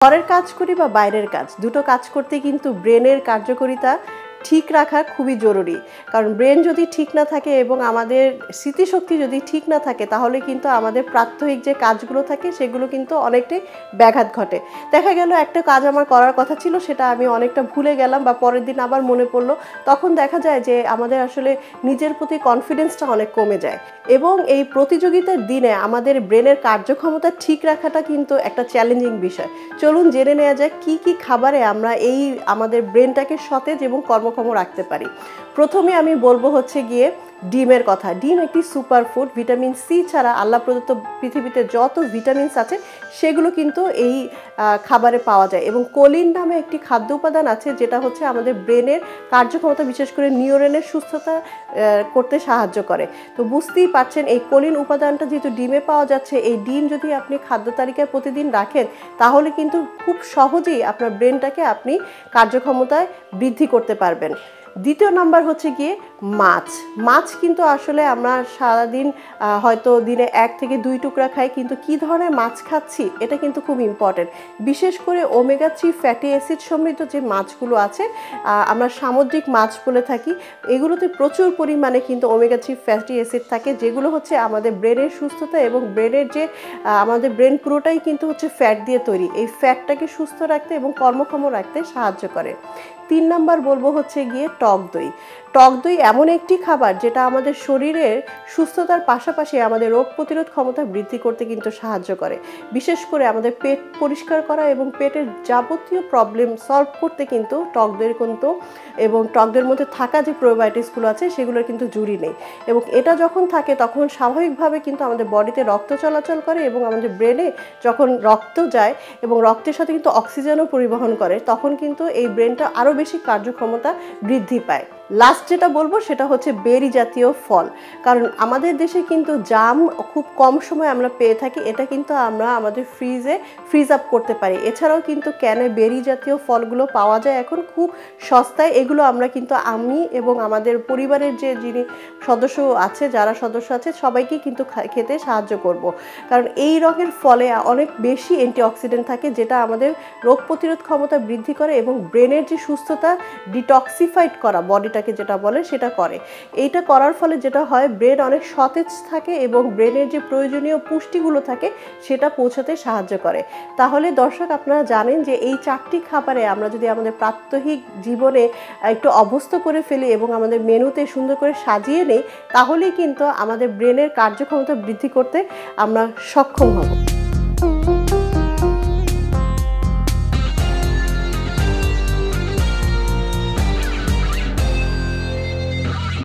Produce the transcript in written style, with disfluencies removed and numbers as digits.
ঘরের কাজ করি বা বাইরের কাজ, দুটো কাজ করতে কিন্তু ব্রেনের কার্যকারিতা ঠিক রাখা খুবই জরুরি। কারণ ব্রেন যদি ঠিক না থাকে এবং আমাদের স্মৃতিশক্তি যদি ঠিক না থাকে, তাহলে কিন্তু আমাদের প্রাত্যহিক যে কাজগুলো থাকে সেগুলো কিন্তু অনেকটাই ব্যাঘাত ঘটে। দেখা গেল একটা কাজ আমার করার কথা ছিল, সেটা আমি অনেকটা ভুলে গেলাম বা পরের দিন আবার মনে পড়লো, তখন দেখা যায় যে আমাদের আসলে নিজের প্রতি কনফিডেন্সটা অনেক কমে যায়। এবং এই প্রতিযোগিতার দিনে আমাদের ব্রেনের কার্যক্ষমতা ঠিক রাখাটা কিন্তু একটা চ্যালেঞ্জিং বিষয়। চলুন জেনে নেওয়া যায় কি কি খাবারে আমরা এই আমাদের ব্রেনটাকে সতেজ এবং কর্মক্ষম রাখতে পারি। প্রথমে আমি বলবো হচ্ছে গিয়ে ডিমের কথা। ডিম একটি সুপার ফুড। ভিটামিন সি ছাড়া আল্লাহ প্রদত্ত পৃথিবীতে যত ভিটামিনস আছে সেগুলো কিন্তু এই খাবারে পাওয়া যায়। এবং কোলিন নামে একটি খাদ্য উপাদান আছে, যেটা হচ্ছে আমাদের ব্রেনের কার্যক্ষমতা, বিশেষ করে নিউরনের সুস্থতা করতে সাহায্য করে। তো বুঝতেই পারছেন এই কোলিন উপাদানটা যেহেতু ডিমে পাওয়া যাচ্ছে, এই ডিম যদি আপনি খাদ্য তালিকায় প্রতিদিন রাখেন, তাহলে কিন্তু খুব সহজেই আপনার ব্রেনটাকে আপনি কার্যক্ষমতায় বৃদ্ধি করতে পারবেন। দ্বিতীয় নাম্বার হচ্ছে গিয়ে মাছ। মাছ কিন্তু আসলে আমরা সারাদিন হয়তো দিনে 1 থেকে 2 টুকরা খাই, কিন্তু কী ধরনের মাছ খাচ্ছি এটা কিন্তু খুব ইম্পর্টেন্ট। বিশেষ করে ওমেগা 3 ফ্যাটি অ্যাসিড সমৃদ্ধ যে মাছগুলো আছে, আমরা সামুদ্রিক মাছ বলে থাকি, এগুলোতে প্রচুর পরিমাণে কিন্তু ওমেগা 3 ফ্যাটি অ্যাসিড থাকে, যেগুলো হচ্ছে আমাদের ব্রেনের সুস্থতা এবং ব্রেনের যে আমাদের ব্রেন পুরোটাই কিন্তু হচ্ছে ফ্যাট দিয়ে তৈরি। এই ফ্যাটটাকে সুস্থ রাখতে এবং কর্মক্ষম রাখতে সাহায্য করে। 3 নাম্বার বলবো হচ্ছে গিয়ে টক দই। টক দই এমন একটি খাবার যেটা আমাদের শরীরের সুস্থতার পাশাপাশি আমাদের রোগ প্রতিরোধ ক্ষমতা বৃদ্ধি করতে কিন্তু সাহায্য করে। বিশেষ করে আমাদের পেট পরিষ্কার করা এবং পেটের যাবতীয় প্রবলেম সলভ করতে কিন্তু টক দইয়ের কিন্তু, এবং টক দইয়ের মধ্যে থাকা যে প্রোবায়োটিক্সগুলো আছে সেগুলোর কিন্তু জুড়ি নেই। এবং এটা যখন থাকে তখন স্বাভাবিকভাবে কিন্তু আমাদের বডিতে রক্ত চলাচল করে, এবং আমাদের ব্রেনে যখন রক্ত যায় এবং রক্তের সাথে কিন্তু অক্সিজেনও পরিবহন করে, তখন কিন্তু এই ব্রেনটা আরও বেশি কার্যক্ষমতা বৃদ্ধি পায়। লাস্ট যেটা বলবো সেটা হচ্ছে বেরি জাতীয় ফল। কারণ আমাদের দেশে কিন্তু জাম খুব কম সময় আমরা পেয়ে থাকি, এটা কিন্তু আমরা আমাদের ফ্রিজ আপ করতে পারি। এছাড়াও কিন্তু ক্যানে বেরি জাতীয় ফলগুলো পাওয়া যায় এখন খুব সস্তায়। এগুলো আমরা কিন্তু আমি এবং আমাদের পরিবারের যিনি যারা সদস্য আছে সবাইকে কিন্তু খেতে সাহায্য করব। কারণ এই রঙের ফলে অনেক বেশি অ্যান্টিঅক্সিডেন্ট থাকে, যেটা আমাদের রোগ প্রতিরোধ ক্ষমতা বৃদ্ধি করে এবং ব্রেনের যে সুস্থতা, ডিটক্সিফাইড করা বডিটাকে যেটা বলে সেটা করে। এইটা করার ফলে যেটা হয়, ব্রেন অনেক সতেজ থাকে এবং ব্রেনের যে প্রয়োজনীয় পুষ্টিগুলো থাকে সেটা পৌঁছাতে সাহায্য করে। তাহলে দর্শক, আপনারা জানেন যে এই 4টি খাবারে আমরা যদি আমাদের প্রাত্যহিক জীবনে একটু অভ্যস্ত করে ফেলি এবং আমাদের মেনুতে সুন্দর করে সাজিয়ে নেই, তাহলেই কিন্তু আমাদের ব্রেনের কার্যক্ষমতা বৃদ্ধি করতে আমরা সক্ষম হব।